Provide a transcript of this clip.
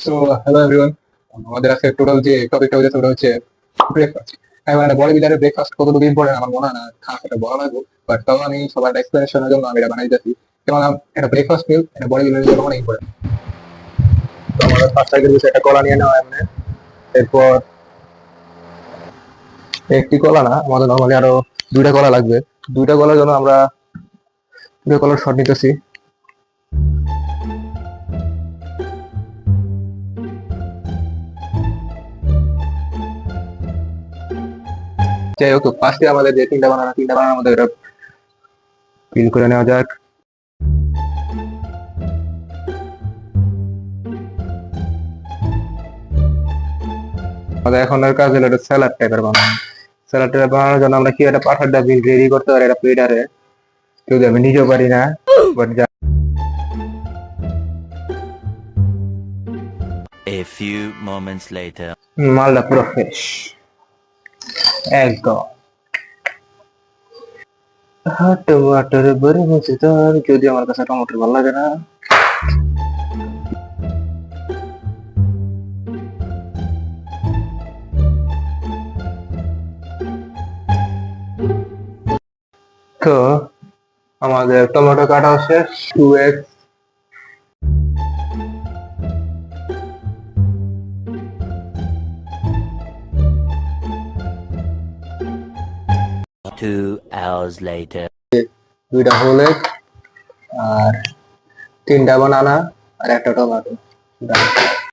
So hello everyone, আমাদের আজকে total যে টপিকটা হয়েছে ওটা হচ্ছে ব্রেকফাস্ট। মানে বডি বিল্ডারের ব্রেকফাস্ট কতটুকু ইম্পর্টেন্ট আমার মনে হয় না খাস এটা বলা লাগবে, বাট তাও আমি সবার এক্সপ্লেনেশনের জন্য আমি এটা বানাইতেছি। যেমন একটা ব্রেকফাস্ট মিল এটা বডি বিল্ডারের জন্য অনেক ইম্পর্টেন্ট। তো আমাদের ফার্স্ট টার্গেট হচ্ছে একটা কলা নিয়ে নেওয়া এমনি। এরপর একটি কলা না, আমাদের নর্মালি আরো দুইটা কলা লাগবে। দুইটা কলার জন্য আমরা দুইটা কলার শর্ট নিতেছি। যাই হোক, ফার্স্টে আমাদের যে তিনটা বানানোর মধ্যে এটা পিল করে নেওয়া যাক। আমাদের এখন আর কাজ হলো একটা স্যালাড টাইপের বানানো। স্যালাড টাইপের বানানোর জন্য আমরা কি একটা পাঠার ডাবিল রেডি করতে পারি একটা প্লেটারে। যদি আমি নিজেও পারি না, but A few moments later. মালটা পুরো ফ্রেশ একদম। হ্যাঁ, টমাটোর বড়ি মজাদার, যদি আমার কাছে টমেটো ভালো লাগে না। তো আমাদের টমেটো কাটা শেষ। 2x Two hours later. দুইটা হোল এগ আর তিনটা বানানা আর একটা টমেটো।